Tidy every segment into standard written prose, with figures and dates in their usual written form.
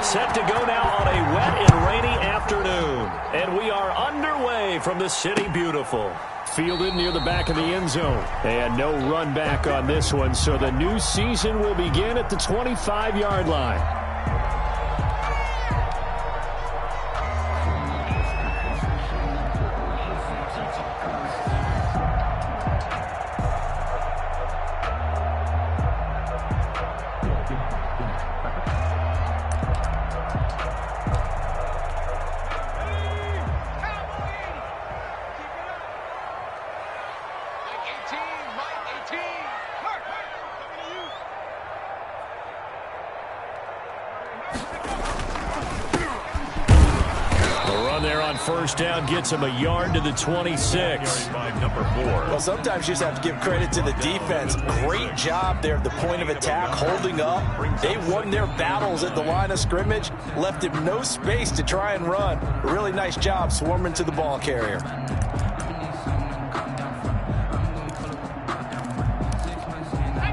set to go now on a wet and rainy afternoon. And we are underway from the City Beautiful. Fielded near the back of the end zone. And no run back on this one, so the new season will begin at the 25-yard line. First down gets him a yard to the 26. Well, sometimes you just have to give credit to the defense. Great job there at the point of attack, holding up. They won their battles at the line of scrimmage, left him no space to try and run. Really nice job swarming to the ball carrier.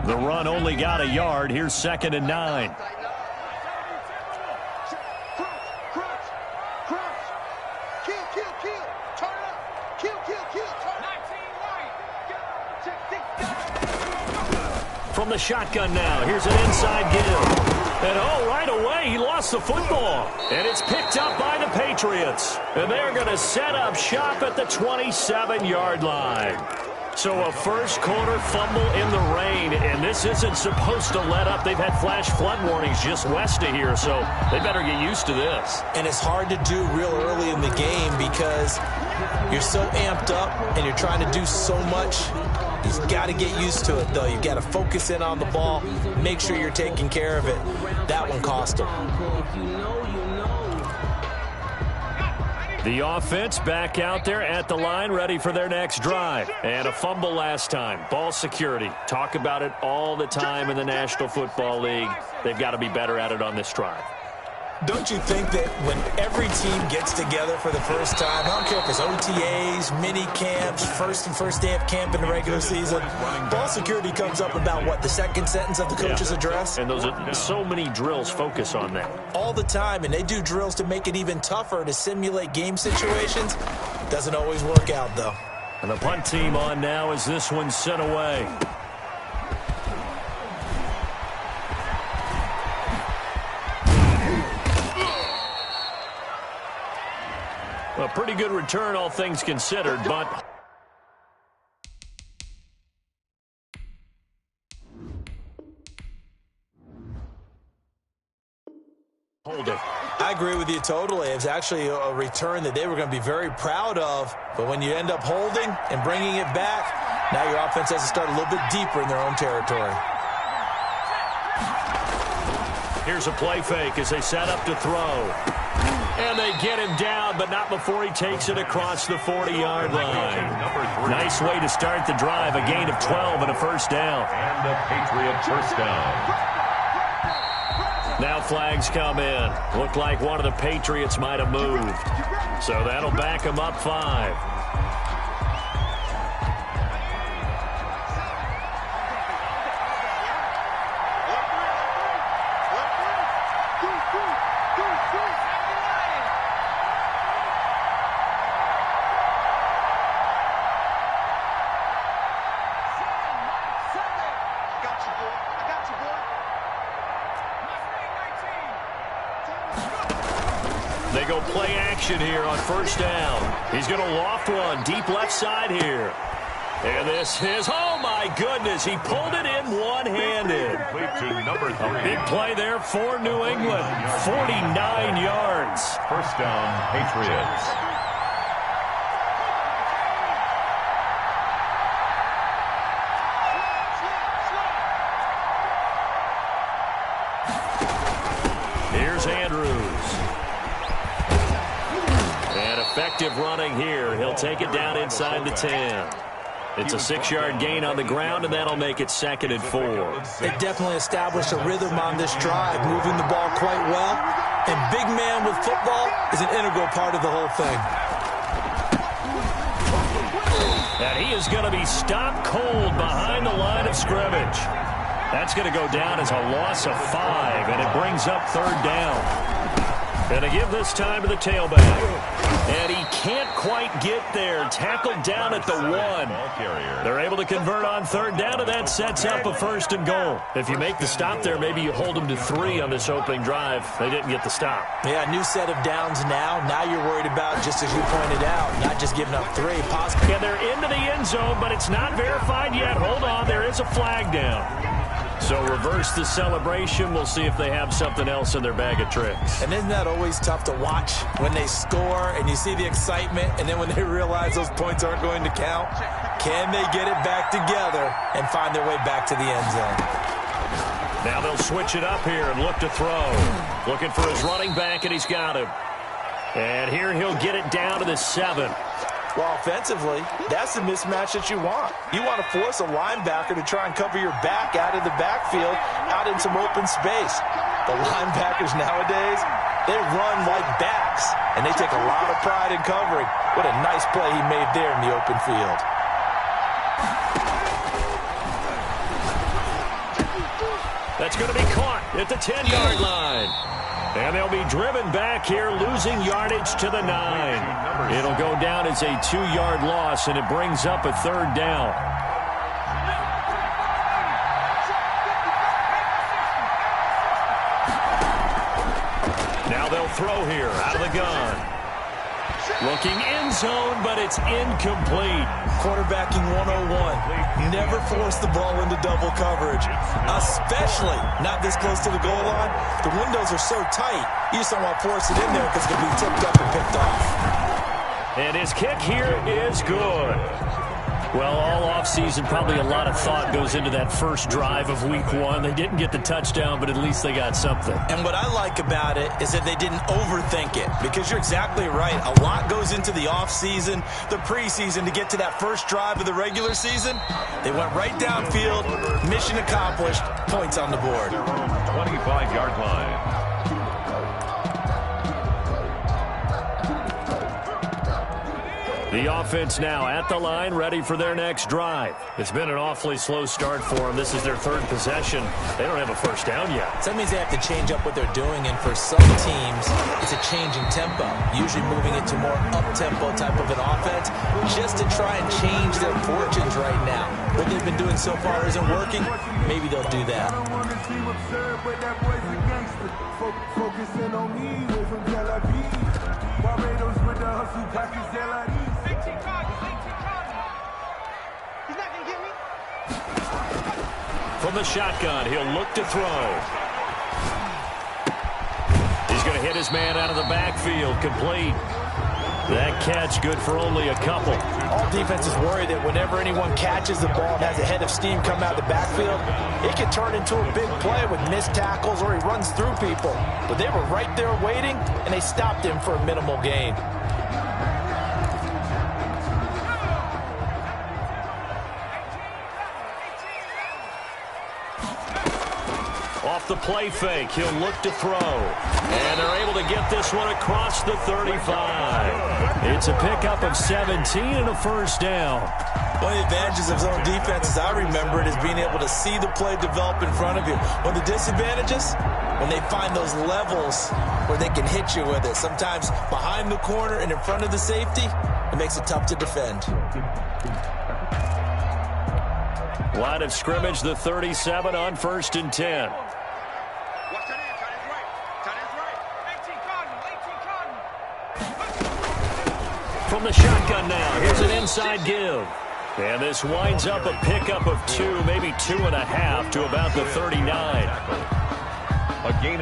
The run only got a yard. Here's 2nd and 9. From the shotgun now, here's an inside give. And right away, he lost the football. And it's picked up by the Patriots. And they're going to set up shop at the 27-yard line. So a first quarter fumble in the rain, and this isn't supposed to let up. They've had flash flood warnings just west of here, so they better get used to this. And it's hard to do real early in the game because you're so amped up and you're trying to do so much. You've got to get used to it, though. You've got to focus in on the ball, make sure you're taking care of it. That one cost them. The offense back out there at the line, ready for their next drive. And a fumble last time. Ball security. Talk about it all the time in the National Football League. They've got to be better at it on this drive. Don't you think that when every team gets together for the first time, I don't care if it's OTAs, mini camps, first day of camp in the regular season, ball security comes up about what, the second sentence of the coach's address? And those are so many drills focus on that. All the time, and they do drills to make it even tougher to simulate game situations. Doesn't always work out, though. And the punt team on now as this one's sent away. A pretty good return, all things considered, but hold it. I agree with you totally. It was actually a return that they were going to be very proud of, but when you end up holding and bringing it back, now your offense has to start a little bit deeper in their own territory. Here's a play fake as they set up to throw. And they get him down, but not before he takes it across the 40-yard line. Nice way to start the drive. A gain of 12 and a first down. And the Patriot first down. Now flags come in. Looked like one of the Patriots might have moved. So that'll back them up 5. They go play action here on first down. He's going to loft one deep left side here. And this is, oh my goodness, he pulled it in one-handed. A big play there for New England. 49 yards. First down, Patriots. Here's Andrews. And effective running here. He'll take it down inside the 10. It's a 6-yard gain on the ground, and that'll make it 2nd and 4. They definitely established a rhythm on this drive, moving the ball quite well. And big man with football is an integral part of the whole thing. And he is going to be stopped cold behind the line of scrimmage. That's going to go down as a loss of 5, and it brings up third down. And they give this time to the tailback. And he can't quite get there. Tackled down at the 1. They're able to convert on third down, and that sets up a first and goal. If you make the stop there, maybe you hold them to 3 on this opening drive. They didn't get the stop. Yeah, new set of downs now. Now you're worried about, just as you pointed out, not just giving up 3. Yeah, they're into the end zone, but it's not verified yet. Hold on, there is a flag down. So reverse the celebration. We'll see if they have something else in their bag of tricks. And isn't that always tough to watch when they score and you see the excitement, and then when they realize those points aren't going to count? Can they get it back together and find their way back to the end zone? Now they'll switch it up here and look to throw. Looking for his running back, and he's got him. And here he'll get it down to the 7. Well, offensively, that's the mismatch that you want. You want to force a linebacker to try and cover your back out of the backfield, out in some open space. The linebackers nowadays, they run like backs, and they take a lot of pride in covering. What a nice play he made there in the open field. That's going to be caught at the 10-yard line. And they'll be driven back here, losing yardage to the 9. It'll go down as a 2-yard loss, and it brings up a third down. Now they'll throw here out of the gun. Looking end zone, but it's incomplete. Quarterbacking 101. Never force the ball into double coverage, especially not this close to the goal line. The windows are so tight, you just don't want to force it in there because it's going to be tipped up and picked off. And his kick here is good. Well, all offseason, probably a lot of thought goes into that first drive of week 1. They didn't get the touchdown, but at least they got something. And what I like about it is that they didn't overthink it, because you're exactly right. A lot goes into the offseason, the preseason, to get to that first drive of the regular season. They went right downfield, mission accomplished, points on the board. 25-yard line. The offense now at the line, ready for their next drive. It's been an awfully slow start for them. This is their 3rd possession. They don't have a first down yet. So that means they have to change up what they're doing, and for some teams, it's a changing tempo, usually moving it to more up-tempo type of an offense, just to try and change their fortunes right now. What they've been doing so far isn't working. Maybe they'll do that. Focusing on me, way from Tel Aviv. Barbados with the hustle, package Tel Aviv. He's not gonna get me. From the shotgun, he'll look to throw. He's going to hit his man out of the backfield, complete. That catch good for only a couple. All defenses worry that whenever anyone catches the ball and has a head of steam come out of the backfield, it can turn into a big play with missed tackles or he runs through people. But they were right there waiting, and they stopped him for a minimal gain. Off the play fake, he'll look to throw. And they're able to get this one across the 35. It's a pickup of 17 and a first down. One of the advantages of zone defense, as I remember it, is being able to see the play develop in front of you. One of the disadvantages, when they find those levels where they can hit you with it, sometimes behind the corner and in front of the safety, it makes it tough to defend. Line of scrimmage, the 37 on 1st and 10. From the shotgun now, here's an inside give. And this winds up a pickup of 2, maybe 2.5 to about the 39.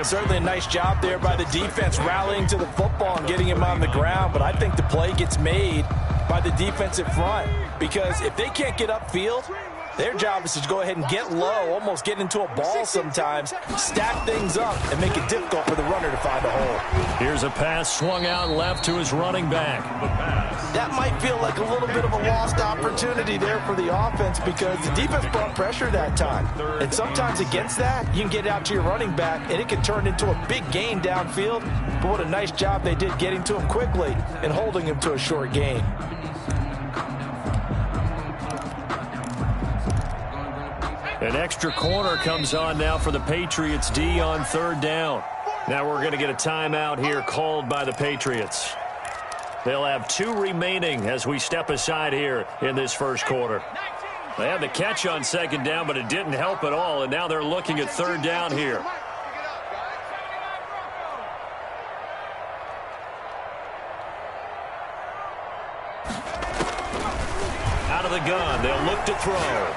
Certainly a nice job there by the defense rallying to the football and getting him on the ground, but I think the play gets made by the defensive front, because if they can't get upfield, their job is to go ahead and get low, almost get into a ball sometimes, stack things up, and make it difficult for the runner to find a hole. Here's a pass swung out left to his running back. That might feel like a little bit of a lost opportunity there for the offense, because the defense brought pressure that time. And sometimes against that, you can get out to your running back, and it can turn into a big gain downfield. But what a nice job they did getting to him quickly and holding him to a short gain. An extra corner comes on now for the Patriots D on 3rd down. Now we're going to get a timeout here called by the Patriots. They'll have 2 remaining as we step aside here in this first quarter. They had the catch on 2nd down, but it didn't help at all, and now they're looking at 3rd down here. Out of the gun, they'll look to throw.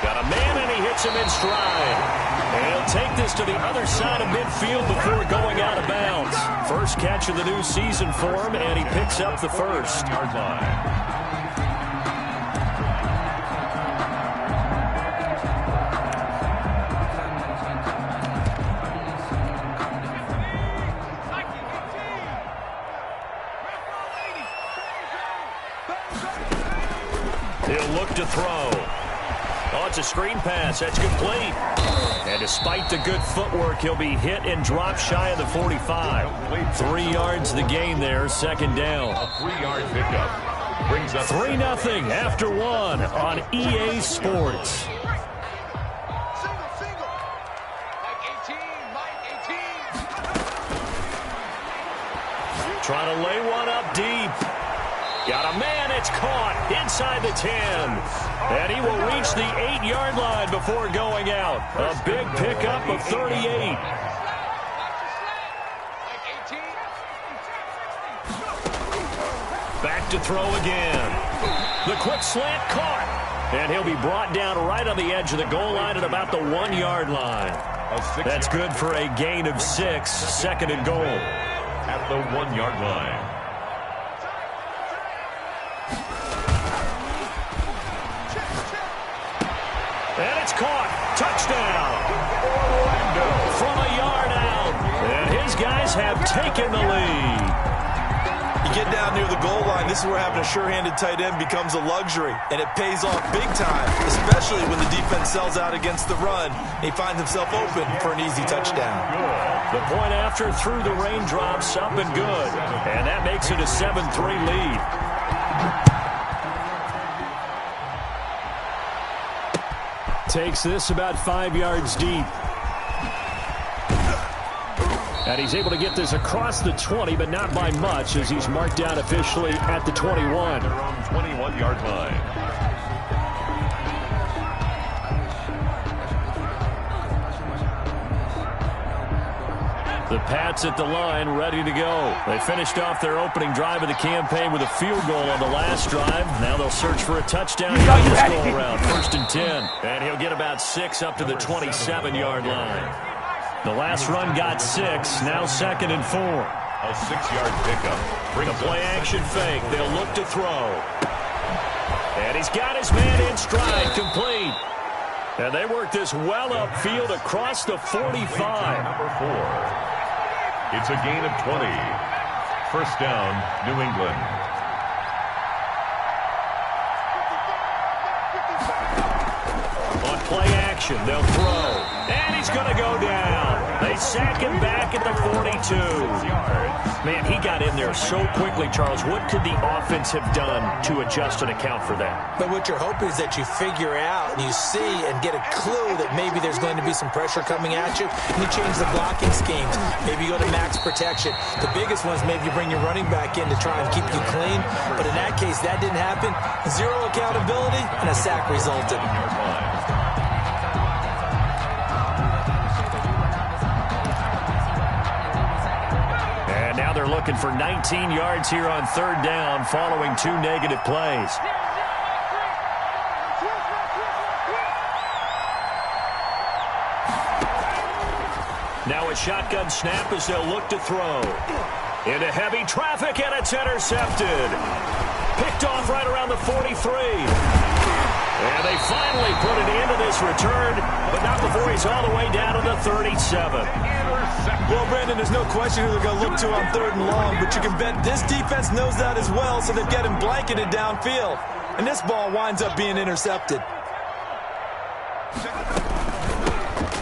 Got a man, and he hits him in stride. And he'll take this to the other side of midfield before going out of bounds. First catch of the new season for him, and he picks up the first. Yard line. He'll look to throw. Oh, it's a screen pass. That's complete. And despite the good footwork, he'll be hit and drop shy of the 45. 3 yards the gain there, 2nd down. A 3-yard pickup brings up 3-0 after 1 on EA Sports. Trying to lay one up deep. Got a man, it's caught inside the 10. And he will reach the 8-yard line before going out. A big pickup of 38. Back to throw again. The quick slant caught. And he'll be brought down right on the edge of the goal line at about the 1-yard line. That's good for a gain of 6, 2nd and goal. At the 1-yard line. And it's caught. Touchdown. Orlando from a yard out. And his guys have taken the lead. You get down near the goal line, this is where having a sure-handed tight end becomes a luxury. And it pays off big time, especially when the defense sells out against the run. He finds himself open for an easy touchdown. The point after through the raindrops, up and good. And that makes it a 7-3 lead. Takes this about 5 yards deep. And he's able to get this across the 20, but not by much, as he's marked down officially at the 21. Their own 21-yard line. The Pats at the line, ready to go. They finished off their opening drive of the campaign with a field goal on the last drive. Now they'll search for a touchdown here on this go-around. 1st and 10. And he'll get about 6 up to the 27-yard line. The last run got 6. Now 2nd and 4. A 6-yard pickup. Bring a play-action fake. They'll look to throw. And he's got his man in stride, complete. And they work this well upfield across the 45. Number 4. It's a gain of 20. First down, New England. On play action, they'll throw. And he's going to go down. They sack him back at the 42. Man, he got in there so quickly, Charles. What could the offense have done to adjust and account for that? But what you're hoping is that you figure out and you see and get a clue that maybe there's going to be some pressure coming at you, and you change the blocking schemes. Maybe you go to max protection. The biggest one is maybe you bring your running back in to try and keep you clean. But in that case, that didn't happen. 0 accountability, and a sack resulted. Now they're looking for 19 yards here on 3rd down following 2 negative plays. Now a shotgun snap as they'll look to throw. Into heavy traffic, and it's intercepted. Picked off right around the 43. And they finally put it into this return, but not before he's all the way down to the 37. Well, Brandon, there's no question who they're going to look to on 3rd and long, but you can bet this defense knows that as well, so they've got him blanketed downfield. And this ball winds up being intercepted.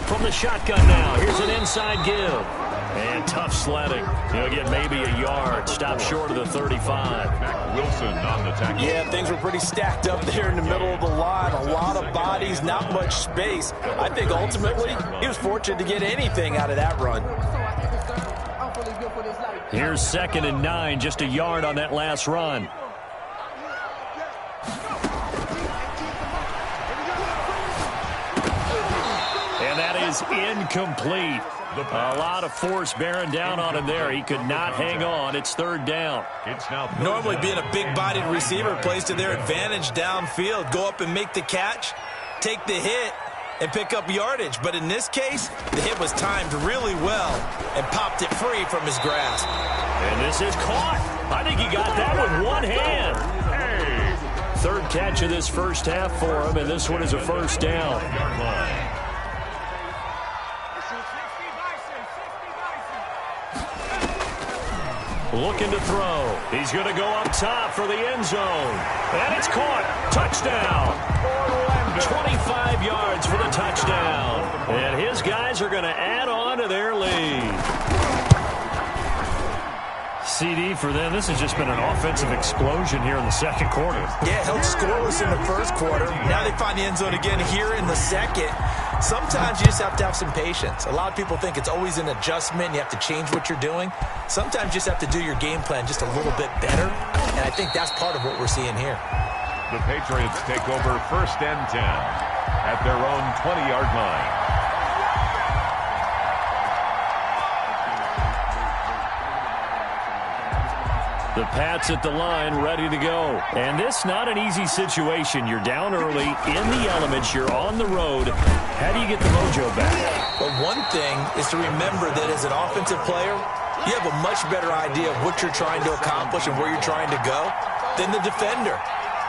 From the shotgun now, here's an inside give. And tough sledding. He'll get maybe a yard. Stop short of the 35. Wilson on the tackle. Yeah, things were pretty stacked up there in the middle of the line. A lot of bodies. bodies, not much space. I think ultimately he was fortunate to get anything out of that run. Here's 2nd and 9, just a yard on that last run. And that is incomplete. A lot of force bearing down on him there. He could not hang on. It's 3rd down. Normally being a big-bodied receiver plays to their advantage downfield. Go up and make the catch, take the hit, and pick up yardage. But in this case, the hit was timed really well and popped it free from his grasp. And this is caught. I think he got that with one hand. 3rd catch of this first half for him, and this one is a 1st down. Looking to throw. He's going to go up top for the end zone. And it's caught. Touchdown. 25 yards for the touchdown. And his guys are going to add on to their lead. CD for them. This has just been an offensive explosion here in the 2nd quarter. Yeah, held scoreless in the 1st quarter. Now they find the end zone again here in the 2nd. Sometimes you just have to have some patience. A lot of people think it's always an adjustment. You have to change what you're doing. Sometimes you just have to do your game plan just a little bit better. And I think that's part of what we're seeing here. The Patriots take over 1st and 10 at their own 20-yard line. The Pats at the line, ready to go. And this not an easy situation. You're down early, in the elements, you're on the road. How do you get the mojo back? Well, one thing is to remember that as an offensive player, you have a much better idea of what you're trying to accomplish and where you're trying to go than the defender.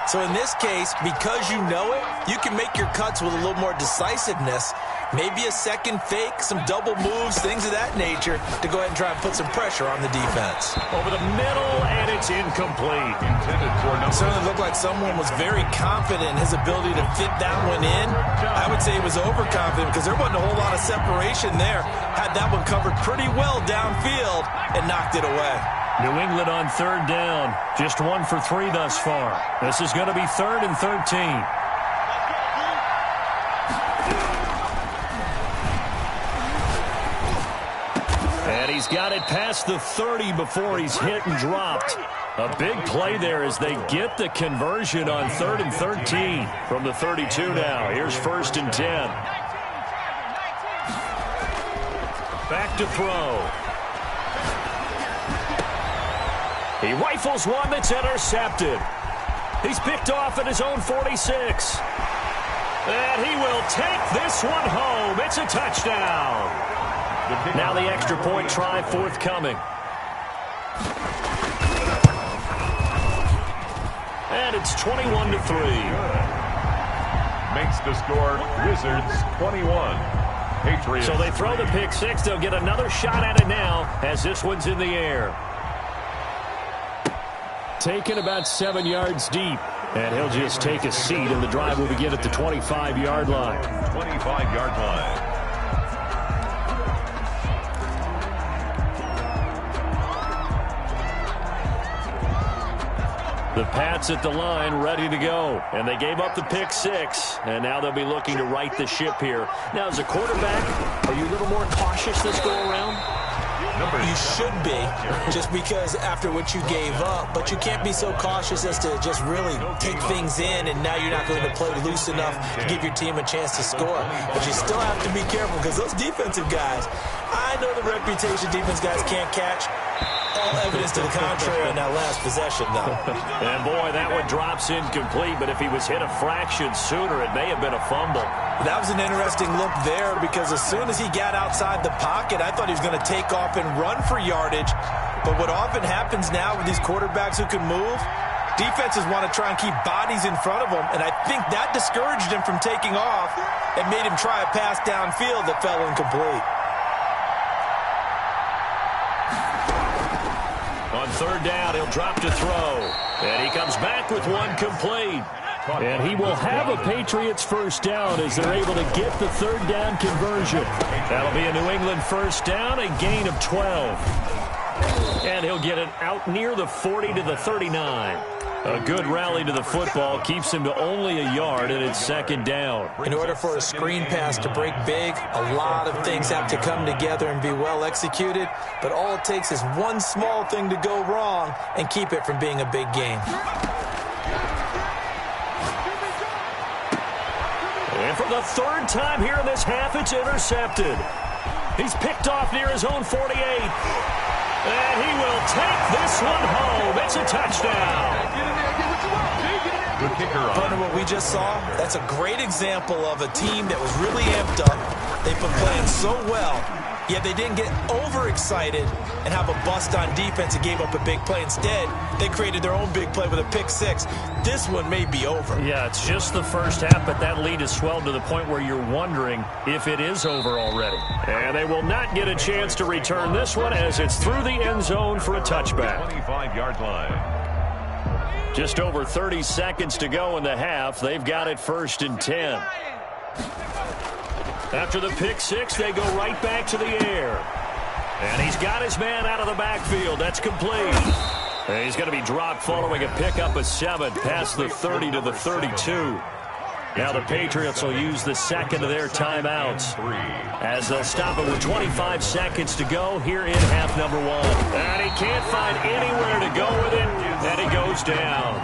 So in this case, because you know it, you can make your cuts with a little more decisiveness. Maybe a second fake, some double moves, things of that nature to go ahead and try and put some pressure on the defense. Over the middle, and it's incomplete. It certainly looked like someone was very confident in his ability to fit that one in. I would say he was overconfident because there wasn't a whole lot of separation there. Had that one covered pretty well downfield and knocked it away. New England on 3rd down. Just 1 for 3 thus far. This is going to be 3rd and 13. And he's got it past the 30 before he's hit and dropped. A big play there as they get the conversion on 3rd and 13 from the 32 now. Here's 1st and 10. Back to throw. He rifles one that's intercepted. He's picked off at his own 46. And he will take this one home. It's a touchdown. Now the extra point try forthcoming. And it's 21-3. Makes the score Wizards 21. Patriots. So they throw the pick 6. They'll get another shot at it now as this one's in the air. Taken about 7 yards deep. And he'll just take a seat, and the drive will begin at the 25-yard line. 25-yard line. The Pats at the line, ready to go. And they gave up the pick 6, and now they'll be looking to right the ship here. Now, as a quarterback, are you a little more cautious this go-around? You should be, just because after what you gave up, but you can't be so cautious as to just really take things in, and now you're not going to play loose enough to give your team a chance to score. But you still have to be careful because those defensive guys, I know the reputation defense guys can't catch. All evidence to the contrary on that last possession, though. And, boy, that one drops incomplete, but if he was hit a fraction sooner, it may have been a fumble. That was an interesting look there because as soon as he got outside the pocket, I thought he was going to take off and run for yardage. But what often happens now with these quarterbacks who can move, defenses want to try and keep bodies in front of them, and I think that discouraged him from taking off and made him try a pass downfield that fell incomplete. On 3rd down, he'll drop to throw. And he comes back with one complete. And he will have a Patriots 1st down as they're able to get the 3rd down conversion. That'll be a New England 1st down, a gain of 12. And he'll get it out near the 40 to the 39. A good rally to the football keeps him to only a yard, and it's second down. In order for a screen pass to break big, a lot of things have to come together and be well executed, but all it takes is one small thing to go wrong and keep it from being a big game. And for the third time here in this half, it's intercepted. He's picked off near his own 48. And he will take this one home. It's a touchdown. The kicker on. Partner, what we just saw, that's a great example of a team that was really amped up. They've been playing so well, yet they didn't get overexcited and have a bust on defense and gave up a big play. Instead, they created their own big play with a pick six. This one may be over. Yeah, it's just the first half, but that lead has swelled to the point where you're wondering if it is over already. And they will not get a chance to return this one as it's through the end zone for a touchback. 25-yard line. Just over 30 seconds to go in the half. They've got it 1st and 10. After the pick six, they go right back to the air. And he's got his man out of the backfield. That's complete. And he's going to be dropped following a pickup of 7 past the 30 to the 32. Now the Patriots will use the second of their timeouts as they'll stop it with 25 seconds to go here in half number 1. And he can't find anywhere to go with it, and he goes down.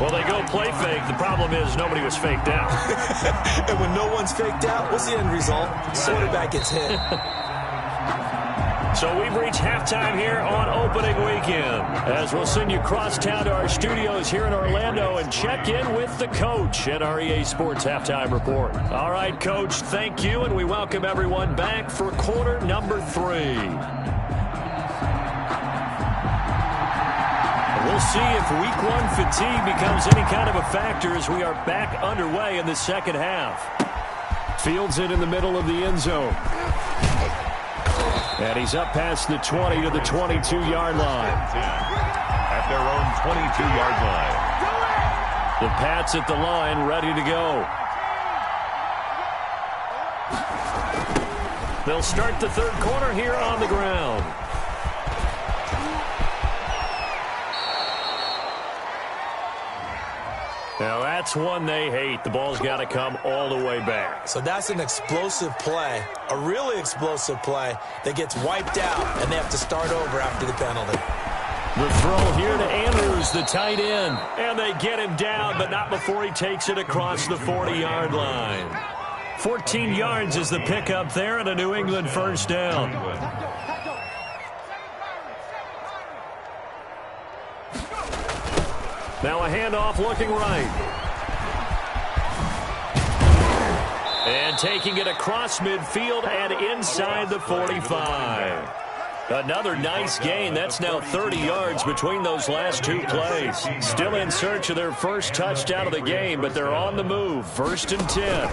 Well, they go play fake. The problem is nobody was faked out. And when no one's faked out, what's the end result? Quarterback gets hit. So we've reached halftime here on opening weekend, as we'll send you cross town to our studios here in Orlando and check in with the coach at our EA Sports Halftime Report. All right, Coach, thank you, and we welcome everyone back for quarter number 3. We'll see if week 1 fatigue becomes any kind of a factor as we are back underway in the second half. Fields it in the middle of the end zone. And he's up past the 20 to the 22-yard line. At their own 22-yard line. The Pats at the line, ready to go. They'll start the third quarter here on the ground. Now that's one they hate. The ball's got to come all the way back. So that's an explosive play, a really explosive play that gets wiped out, and they have to start over after the penalty. The throw here to Andrews, the tight end. And they get him down, but not before he takes it across the 40-yard line. 14 yards is the pickup there and a New England first down. Now a handoff looking right. And taking it across midfield and inside the 45. Another nice gain. That's now 30 yards between those last 2 plays. Still in search of their first touchdown of the game, but they're on the move. 1st and 10.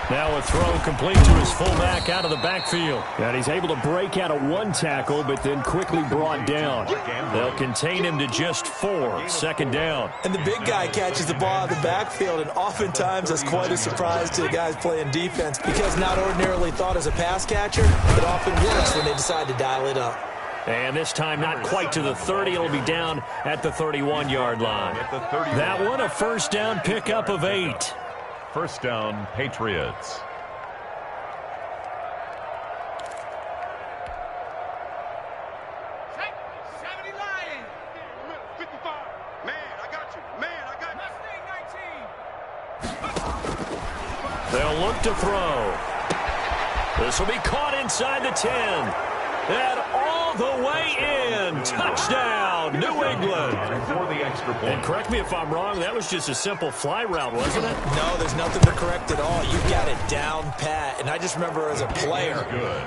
Now a throw complete to his fullback out of the backfield. And he's able to break out of 1 tackle, but then quickly brought down. They'll contain him to just 4. 2nd down. And the big guy catches the ball out of the backfield, and oftentimes that's quite a surprise to the guys playing defense because not ordinarily thought as a pass catcher, it often works when they decide to dial it up. And this time not quite to the 30. It'll be down at the 31-yard line. That one a first down pickup of 8. First down, Patriots. They'll look to throw. This will be caught inside the 10. And all the way in. Touchdown, New England. For the extra point. And correct me if I'm wrong, that was just a simple fly route, wasn't it? No, there's nothing to correct at all. You got it down pat. And I just remember as a player,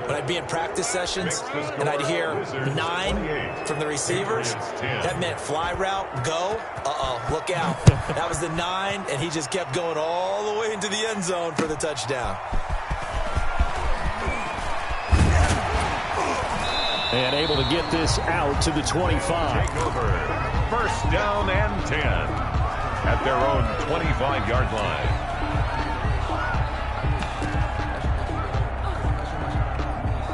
when I'd be in practice sessions and I'd hear 9 from the receivers, that meant fly route, go. Uh-oh, look out. That was the 9, and he just kept going all the way into the end zone for the touchdown. And able to get this out to the 25. First down and 10 at their own 25-yard line.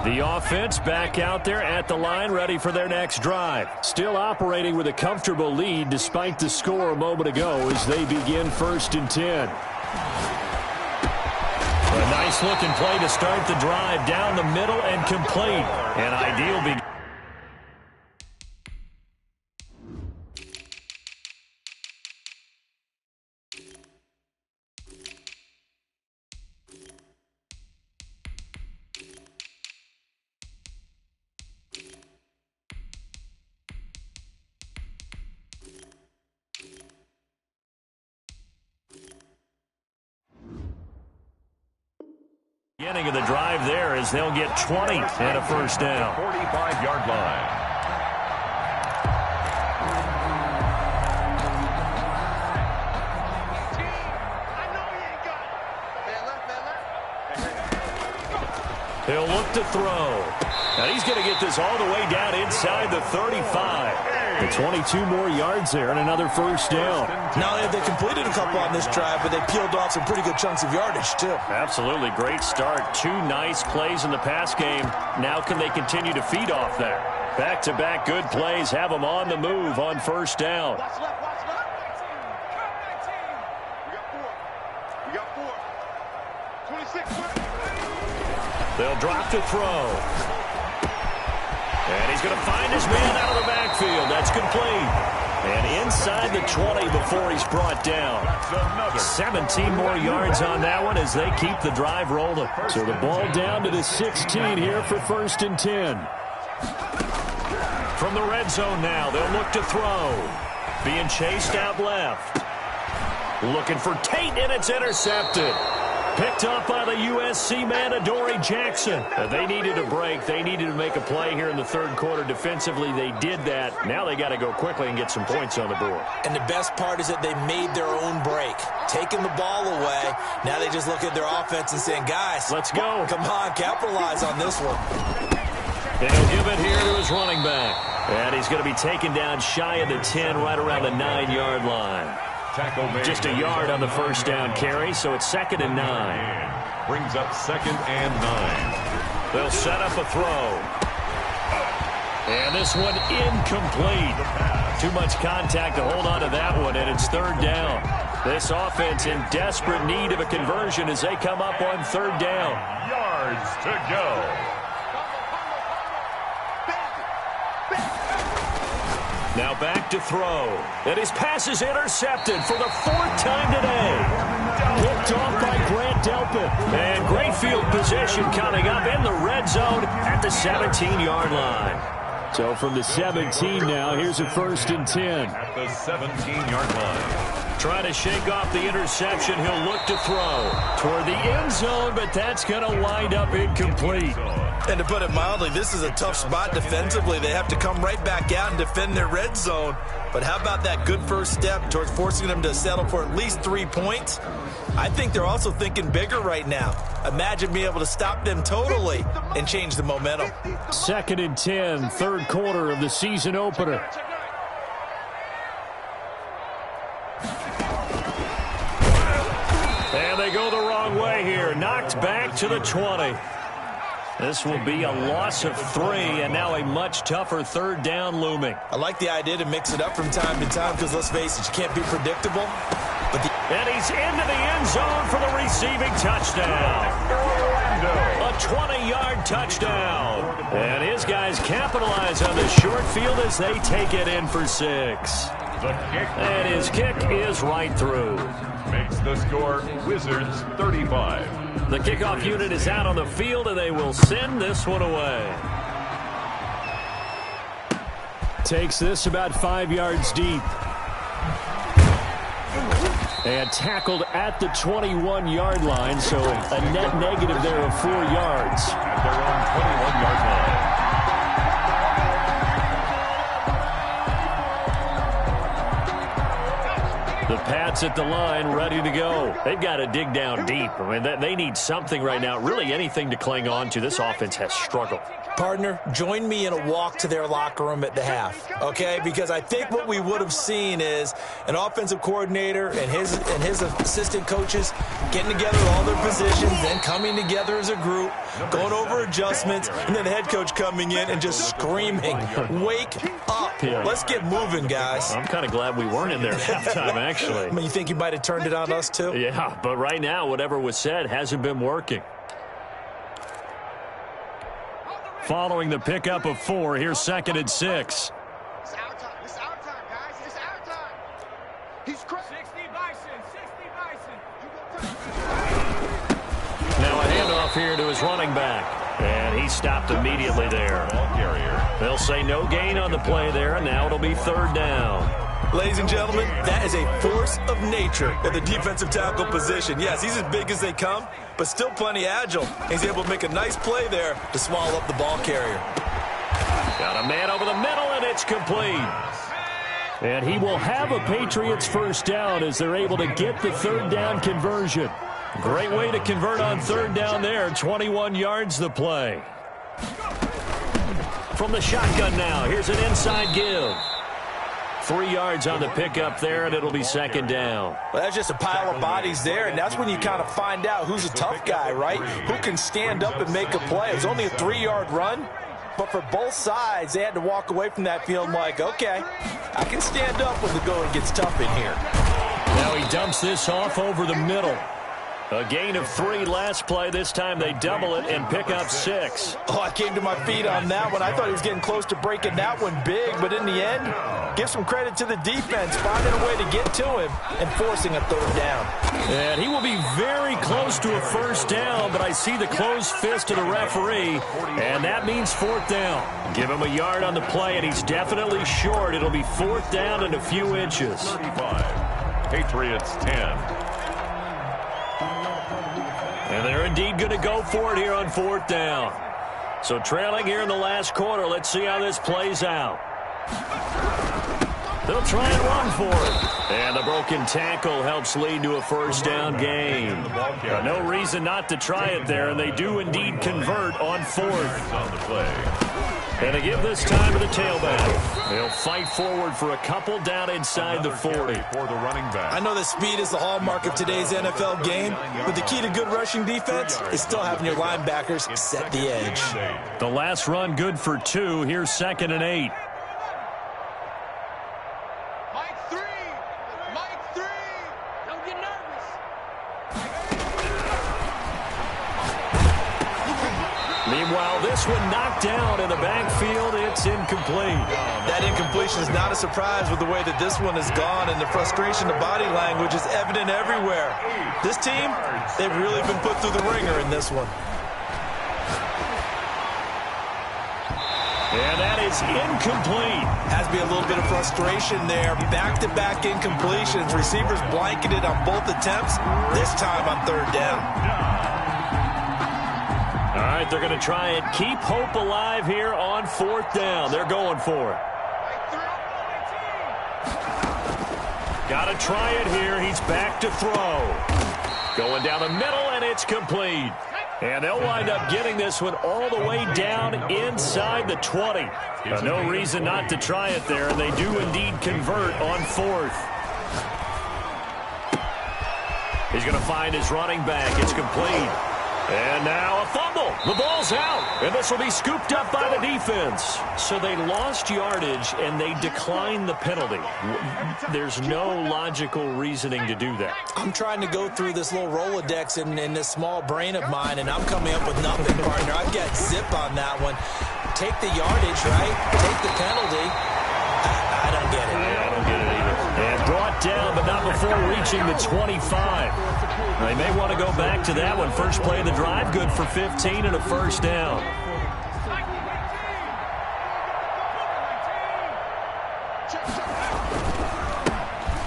The offense back out there at the line, ready for their next drive. Still operating with a comfortable lead despite the score a moment ago as they begin 1st and 10. A nice-looking play to start the drive down the middle and complete. An ideal beginning. Beginning of the drive there as they'll get 20 and a first down. 45-yard line. He'll look to throw. And he's going to get this all the way down inside the 35. And 22 more yards there and another first down. Not only have they completed a couple on this drive, but they peeled off some pretty good chunks of yardage, too. Absolutely. Great start. 2 nice plays in the pass game. Now can they continue to feed off that? Back-to-back good plays have them on the move on first down. Watch left, watch left. 19. We got 4. 26. They'll drop to throw. And he's going to find his man out of the backfield. That's complete. And inside the 20 before he's brought down. 17 more yards on that one as they keep the drive rolling. So the ball down to the 16 here for 1st and 10. From the red zone now, they'll look to throw. Being chased out left. Looking for Tate, and it's intercepted. Picked up by the USC man, Adoree Jackson. They needed a break. They needed to make a play here in the third quarter. Defensively, they did that. Now they got to go quickly and get some points on the board. And the best part is that they made their own break. Taking the ball away. Now they just look at their offense and saying, guys, let's go. Come on, capitalize on this one. And he'll give it here to his running back. And he's going to be taken down shy of the 10, right around the 9-yard line. Just a yard on the first down carry, so it's 2nd and 9. Brings up 2nd and 9. They'll set up a throw. And this one incomplete. Too much contact to hold on to that one, and it's 3rd down. This offense in desperate need of a conversion as they come up on 3rd down. Yards to go. Now back to throw. And his pass is intercepted for the 4th time today. Picked off by Grant Delpit. And great field position coming up in the red zone at the 17-yard line. So from the 17 now, here's a 1st and 10. At the 17-yard line. Trying to shake off the interception. He'll look to throw toward the end zone, but that's going to wind up incomplete. And to put it mildly, this is a tough spot defensively. They have to come right back out and defend their red zone. But how about that good first step towards forcing them to settle for at least 3 points? I think they're also thinking bigger right now. Imagine being able to stop them totally and change the momentum. 2nd and 10, 3rd quarter of the season opener. And they go the wrong way here. Knocked back to the 20. This will be a loss of 3, and now a much tougher 3rd down looming. I like the idea to mix it up from time to time because, let's face it, you can't be predictable. And he's into the end zone for the receiving touchdown. A 20-yard touchdown. And his guys capitalize on the short field as they take it in for 6. And his kick is right through. Makes the score Wizards 35. The kickoff unit is out on the field, and they will send this one away. Takes this about 5 yards deep. And tackled at the 21-yard line, so a net negative there of 4 yards. At their own 21-yard line. The Pats at the line, ready to go. They've got to dig down deep. I mean, they need something right now, really anything to cling on to. This offense has struggled. Partner, join me in a walk to their locker room at the half, okay? Because I think what we would have seen is an offensive coordinator and his assistant coaches getting together all their positions, then coming together as a group, going over adjustments, and then the head coach coming in and just screaming, "Wake up. Yeah. Let's get moving, guys." I'm kind of glad we weren't in there at halftime, actually. I mean, you think you might have turned it on us, too? Yeah, but right now, whatever was said hasn't been working. Following the pickup of 4, here's 2nd and 6. It's our time. It's our time, guys. It's our time. He's crazy. 60 Bison. 60 Bison. Now a handoff here to his running back. And he stopped immediately there. They'll say no gain on the play there, and now it'll be 3rd down. Ladies and gentlemen, that is a force of nature at the defensive tackle position. Yes, he's as big as they come, but still plenty agile. He's able to make a nice play there to swallow up the ball carrier. Got a man over the middle, and it's complete. And he will have a Patriots 1st down as they're able to get the 3rd down conversion. Great way to convert on 3rd down there. 21 yards the play. From the shotgun now, here's an inside give. 3 yards on the pickup there, and it'll be 2nd down. Well, that's just a pile of bodies there, and that's when you kind of find out who's a tough guy, right? Who can stand up and make a play. It was only a 3-yard run, but for both sides, they had to walk away from that feeling like, okay, I can stand up when the going gets tough in here. Now he dumps this off over the middle. A gain of 3 last play. This time they double it and pick up 6. Oh, I came to my feet on that one. I thought he was getting close to breaking that one big, but in the end, give some credit to the defense, finding a way to get to him and forcing a 3rd down. And he will be very close to a 1st down, but I see the closed fist of the referee, and that means 4th down. Give him a yard on the play, and he's definitely short. It'll be 4th down and a few inches. 35. Patriots 10. And they're indeed going to go for it here on 4th down. So trailing here in the last quarter. Let's see how this plays out. They'll try and run for it. And the broken tackle helps lead to a 1st down gain. No reason not to try it there, and they do indeed convert on 4th. On the play. And they give this time to the tailback. They'll fight forward for a couple down inside the 40. For the running back. I know that speed is the hallmark of today's NFL game, but the key to good rushing defense is still having your linebackers set the edge. The last run good for 2. Here's 2nd and 8. Mike 3. Mike 3. Don't get nervous. Meanwhile, this one knocked down in the backfield. It's incomplete. That incompletion is not a surprise with the way that this one has gone, and the frustration, the body language is evident everywhere. This team, they've really been put through the ringer in this one. And that is incomplete. Has to be a little bit of frustration there. Back-to-back incompletions. Receivers blanketed on both attempts, this time on 3rd down. All right, they're going to try and keep hope alive here on 4th down. They're going for it. Got to try it here. He's back to throw. Going down the middle, and it's complete. And they'll wind up getting this one all the way down inside the 20. No reason not to try it there, and they do indeed convert on 4th. He's going to find his running back. It's complete. And now a fumble. The ball's out, and this will be scooped up by the defense. So they lost yardage, and they declined the penalty. There's no logical reasoning to do that. I'm trying to go through this little Rolodex in this small brain of mine, and I'm coming up with nothing, partner. I've got zip on that one. Take the yardage, right? Take the penalty. I don't get it. Yeah, I don't get it either. And brought down, but not before reaching the 25. They may want to go back to that one. First play of the drive, good for 15 and a 1st down.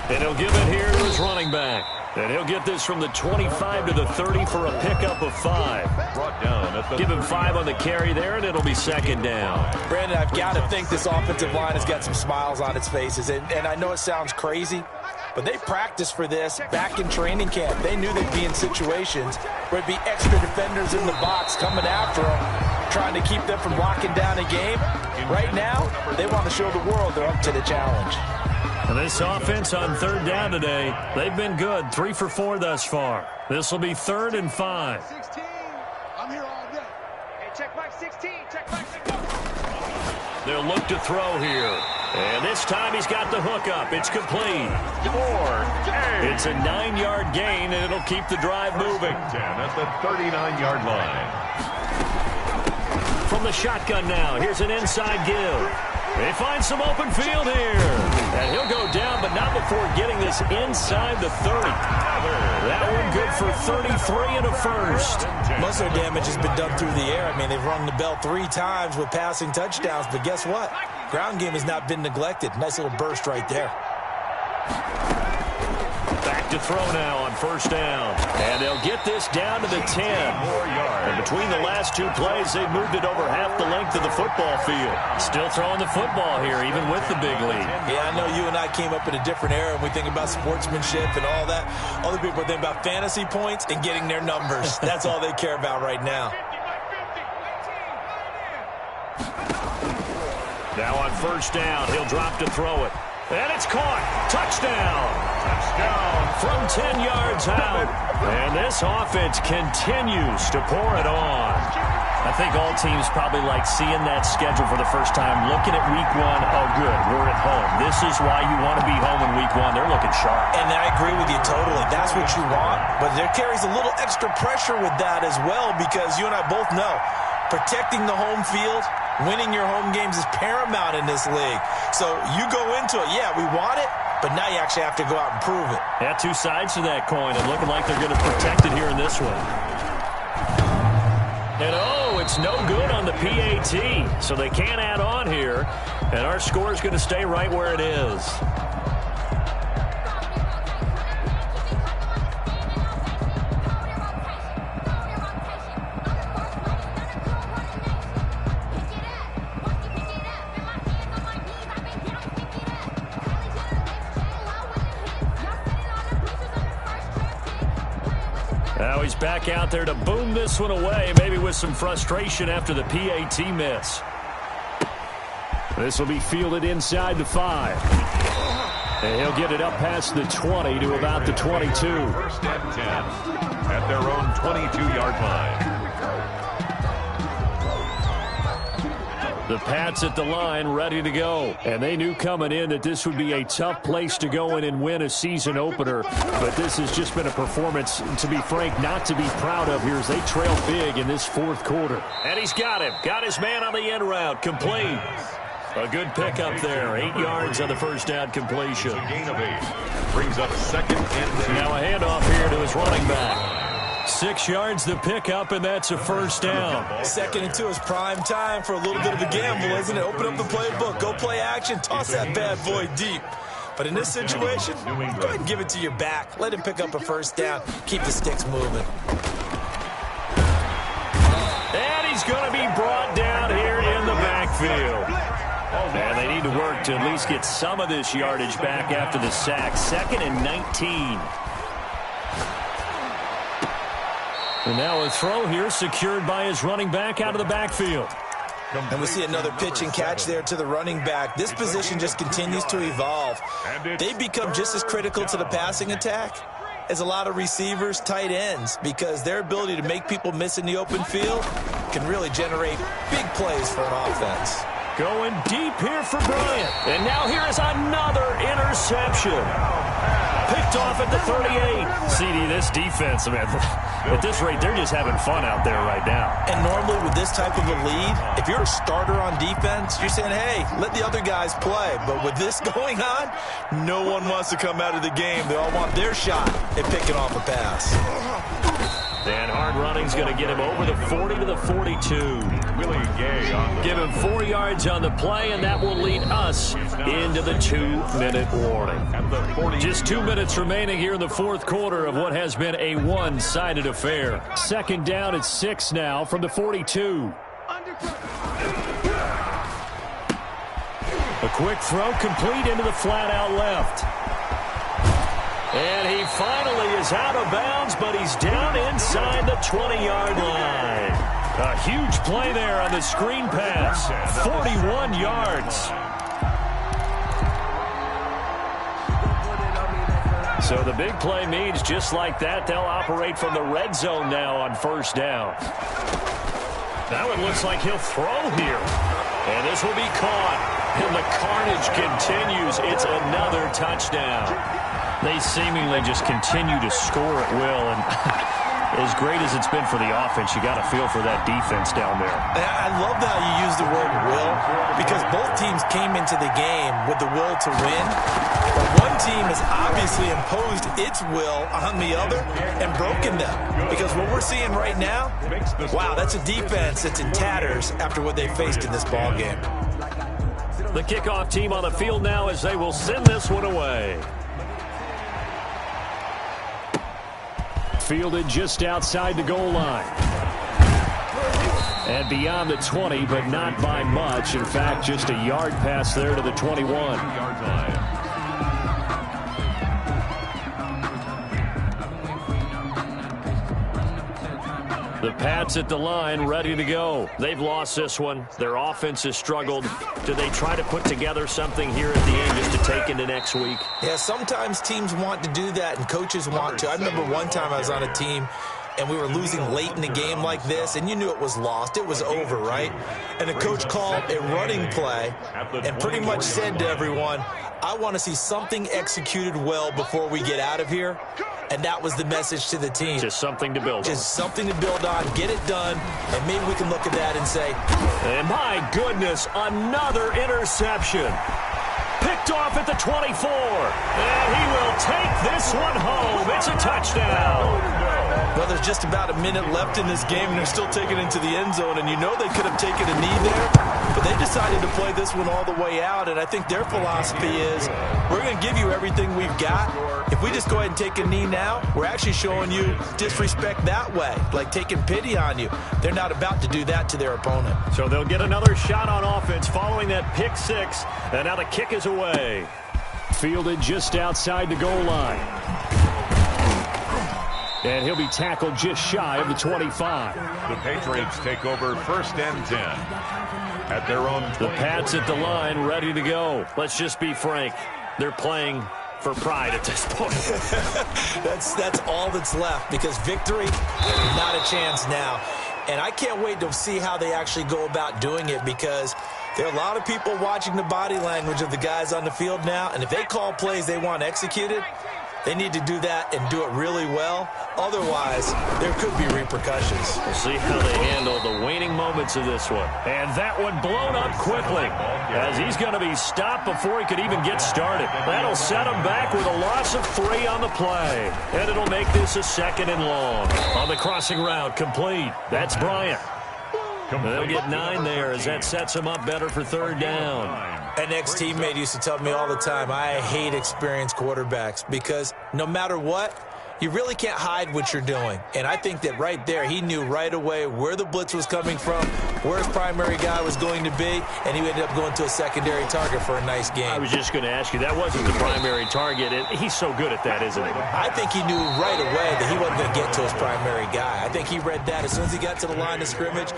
And he'll give it here to his running back. And he'll get this from the 25 to the 30 for a pickup of 5. Brought down at the Give him 5 on the carry there, and it'll be 2nd down. Brandon, I've got to think this offensive line has got some smiles on its faces. And I know it sounds crazy, but they practiced for this back in training camp. They knew they'd be in situations where there'd be extra defenders in the box coming after them, trying to keep them from locking down a game. Right now, they want to show the world they're up to the challenge. And this offense on third down today, they've been good. 3 for 4 thus far. This will be 3rd and 5. 16. I'm here all day. Hey, check Mike 16. Check Mike 16. They'll look to throw here. And this time he's got the hook up. It's complete. It's a 9-yard gain, and it'll keep the drive moving. 10 at the 39-yard line. From the shotgun now, here's an inside give. They find some open field here. And he'll go down, but not before getting this inside the 30. That one good for 33 and a first. Most of their damage has been done through the air. I mean, they've rung the bell 3 times with passing touchdowns, but guess what? Ground game has not been neglected. Nice little burst right there. Back to throw now on first down. And they'll get this down to the 10. And between the last 2 plays, they've moved it over half the length of the football field. Still throwing the football here, even with the big lead. Yeah, I know you and I came up in a different era, and we think about sportsmanship and all that. Other people think about fantasy points and getting their numbers. That's all they care about right now. Now on first down, he'll drop to throw it. And it's caught. Touchdown. Touchdown from 10 yards out. And this offense continues to pour it on. I think all teams probably like seeing that schedule for the first time, looking at week 1. Oh, good, we're at home. This is why you want to be home in week 1. They're looking sharp. And I agree with you totally. That's what you want. But there carries a little extra pressure with that as well, because you and I both know protecting the home field, winning your home games is paramount in this league. So you go into it, yeah, we want it, but now you actually have to go out and prove it. Yeah, 2 sides to that coin, and looking like they're going to protect it here in this one. And oh, it's no good on the PAT, so they can't add on here, and our score is going to stay right where it is. Now he's back out there to boom this one away, maybe with some frustration after the PAT miss. This will be fielded inside the 5. And he'll get it up past the 20 to about the 22. First and 10 at their own 22-yard line. The Pats at the line ready to go. And they knew coming in that this would be a tough place to go in and win a season opener. But this has just been a performance, to be frank, not to be proud of here as they trail big in this 4th quarter. And he's got him. Got his man on the end route. Complete. A good pickup there. 8 yards on the first down completion. A gain of 8. Brings up 2nd and 2. Now a handoff here to his running back. 6 yards the pickup, and that's a first down. 2nd and 2 is prime time for a little bit of a gamble, isn't it? Open up the playbook, go play action, toss that bad boy deep. But in this situation, go ahead and give it to your back. Let him pick up a first down. Keep the sticks moving. And he's going to be brought down here in the backfield. And they need to work to at least get some of this yardage back after the sack. 2nd and 19. And now a throw here secured by his running back out of the backfield. And we see another pitch and catch there to the running back. This position just continues to evolve. They become just as critical to the passing attack as a lot of receivers, tight ends, because their ability to make people miss in the open field can really generate big plays for an offense. Going deep here for Bryant. And now here is another interception. Picked off at the 38. CD, this defense, man, at this rate, they're just having fun out there right now. And normally with this type of a lead, if you're a starter on defense, you're saying, hey, let the other guys play. But with this going on, no one wants to come out of the game. They all want their shot at picking off a pass. And hard running's going to get him over the 40 to the 42. Willie Gay on the... Give him 4 yards on the play, and that will lead us into the 2-minute warning. Just 2 minutes remaining here in the 4th quarter of what has been a one-sided affair. 2nd down at 6 now from the 42. A quick throw complete into the flat out left. And he finally is out of bounds, but he's down inside the 20-yard line. A huge play there on the screen pass. 41 yards. So the big play means just like that, they'll operate from the red zone now on first down. That one looks like he'll throw here. And this will be caught. And the carnage continues. It's another touchdown. They seemingly just continue to score at will. And as great as it's been for the offense, you got to feel for that defense down there. I love how you use the word will, because both teams came into the game with the will to win. But one team has obviously imposed its will on the other and broken them. Because what we're seeing right now, wow, that's a defense that's in tatters after what they faced in this ball game. The kickoff team on the field now as they will send this one away. Fielded just outside the goal line. And beyond the 20, but not by much. In fact, just a yard pass there to the 21-yard line. The Pats at the line, ready to go. They've lost this one. Their offense has struggled. Do they try to put together something here at the end just to take into next week? Yeah, sometimes teams want to do that and coaches want to. I remember one time I was on a team and we were losing late in the game like this, and you knew it was lost. It was over, right? And the coach called a running play and pretty much said to everyone, I want to see something executed well before we get out of here. And that was the message to the team. Just something to build on. Just something to build on, get it done, and maybe we can look at that and say, and my goodness, another interception. Picked off at the 24. And he will take this one home. It's a touchdown. Well, there's just about a minute left in this game, and they're still taking it into the end zone. And you know they could have taken a knee there, but they decided to play this one all the way out. And I think their philosophy is, we're going to give you everything we've got. If we just go ahead and take a knee now, we're actually showing you disrespect that way, like taking pity on you. They're not about to do that to their opponent. So they'll get another shot on offense following that pick six. And now the kick is away. Fielded just outside the goal line. And he'll be tackled just shy of the 25. The Patriots take over 1st and 10 at their own 20. The Pats at the line, ready to go. Let's just be frank. They're playing for pride at this point. That's all that's left, because victory, not a chance now. And I can't wait to see how they actually go about doing it, because there are a lot of people watching the body language of the guys on the field now, and if they call plays they want executed, they need to do that and do it really well. Otherwise, there could be repercussions. We'll see how they handle the waning moments of this one. And that one blown up quickly, as he's going to be stopped before he could even get started. That'll set him back with a loss of 3 on the play. And it'll make this a 2nd and long. On the crossing route, complete. That's Bryant. They'll get 9 there as that sets him up better for 3rd down. An ex-teammate used to tell me all the time, I hate experienced quarterbacks, because no matter what, you really can't hide what you're doing. And I think that right there, he knew right away where the blitz was coming from, where his primary guy was going to be, and he ended up going to a secondary target for a nice game. I was just going to ask you, that wasn't the primary target. He's so good at that, isn't he? I think he knew right away that he wasn't going to get to his primary guy. I think he read that as soon as he got to the line of scrimmage.